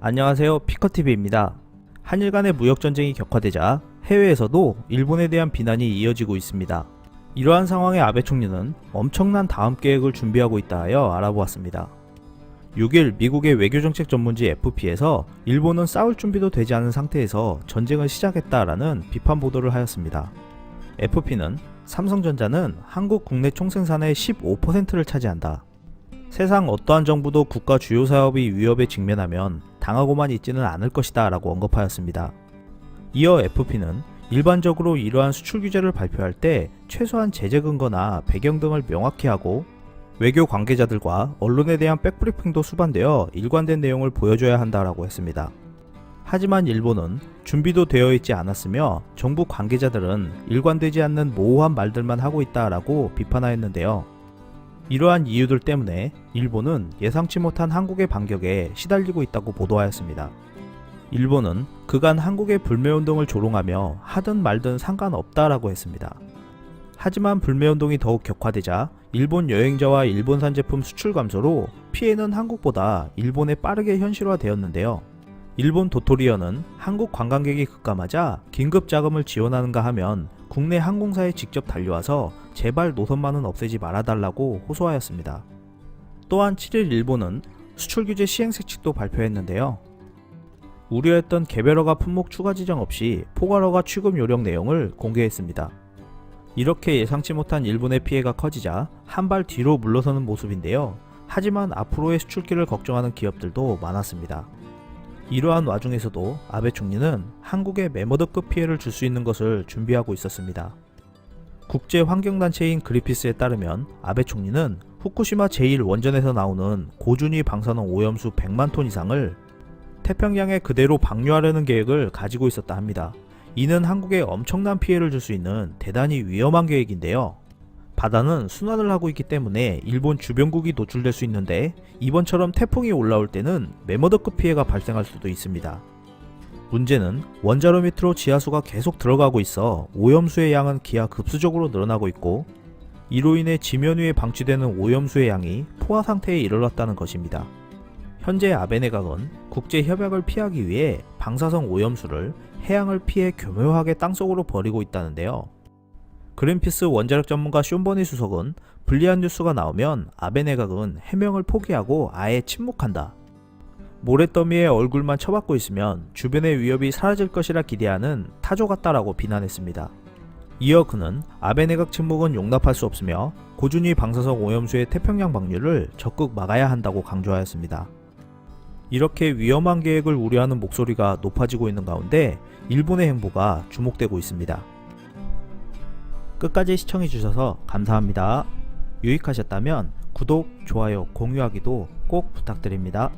안녕하세요, 피커TV입니다. 한일 간의 무역전쟁이 격화되자 해외에서도 일본에 대한 비난이 이어지고 있습니다. 이러한 상황에 아베 총리는 엄청난 다음 계획을 준비하고 있다 하여 알아보았습니다. 6일 미국의 외교정책 전문지 FP에서 일본은 싸울 준비도 되지 않은 상태에서 전쟁을 시작했다라는 비판 보도를 하였습니다. FP는 삼성전자는 한국 국내 총생산의 15%를 차지한다. 세상 어떠한 정부도 국가 주요 사업이 위협에 직면하면 당하고만 있지는 않을 것이다 라고 언급하였습니다. 이어 FP는 일반적으로 이러한 수출 규제를 발표할 때 최소한 제재 근거나 배경 등을 명확히 하고 외교 관계자들과 언론에 대한 백브리핑도 수반되어 일관된 내용을 보여줘야 한다라고 했습니다. 하지만 일본은 준비도 되어 있지 않았으며 정부 관계자들은 일관되지 않는 모호한 말들만 하고 있다라고 비판하였는데요. 이러한 이유들 때문에 일본은 예상치 못한 한국의 반격에 시달리고 있다고 보도하였습니다. 일본은 그간 한국의 불매운동을 조롱하며 하든 말든 상관없다라고 했습니다. 하지만 불매운동이 더욱 격화되자 일본 여행자와 일본산 제품 수출 감소로 피해는 한국보다 일본에 빠르게 현실화되었는데요. 일본 도토리어는 한국 관광객이 급감하자 긴급 자금을 지원하는가 하면 국내 항공사에 직접 달려와서 제발 노선만은 없애지 말아달라고 호소하였습니다. 또한 7일 일본은 수출 규제 시행색칙도 발표했는데요. 우려했던 개별허가 품목 추가 지정 없이 포괄허가 취급 요령 내용을 공개했습니다. 이렇게 예상치 못한 일본의 피해가 커지자 한 발 뒤로 물러서는 모습인데요. 하지만 앞으로의 수출길을 걱정하는 기업들도 많았습니다. 이러한 와중에서도 아베 총리는 한국에 메머드급 피해를 줄 수 있는 것을 준비하고 있었습니다. 국제환경단체인 그린피스에 따르면 아베 총리는 후쿠시마 제1원전에서 나오는 고준위 방사능 오염수 100만 톤 이상을 태평양에 그대로 방류하려는 계획을 가지고 있었다 합니다. 이는 한국에 엄청난 피해를 줄 수 있는 대단히 위험한 계획인데요. 바다는 순환을 하고 있기 때문에 일본 주변국이 노출될 수 있는데 이번처럼 태풍이 올라올 때는 메머드급 피해가 발생할 수도 있습니다. 문제는 원자로 밑으로 지하수가 계속 들어가고 있어 오염수의 양은 기하급수적으로 늘어나고 있고 이로 인해 지면 위에 방치되는 오염수의 양이 포화 상태에 이르렀다는 것입니다. 현재 아베 내각은 국제 협약을 피하기 위해 방사성 오염수를 해양을 피해 교묘하게 땅속으로 버리고 있다는데요. 그린피스 원자력 전문가 쇼버니 수석은 불리한 뉴스가 나오면 아베 내각은 해명을 포기하고 아예 침묵한다. 모래더미에 얼굴만 쳐박고 있으면 주변의 위협이 사라질 것이라 기대하는 타조 같다라고 비난했습니다. 이어 그는 아베 내각 침묵은 용납할 수 없으며 고준위 방사성 오염수의 태평양 방류를 적극 막아야 한다고 강조하였습니다. 이렇게 위험한 계획을 우려하는 목소리가 높아지고 있는 가운데 일본의 행보가 주목되고 있습니다. 끝까지 시청해주셔서 감사합니다. 유익하셨다면 구독, 좋아요, 공유하기도 꼭 부탁드립니다.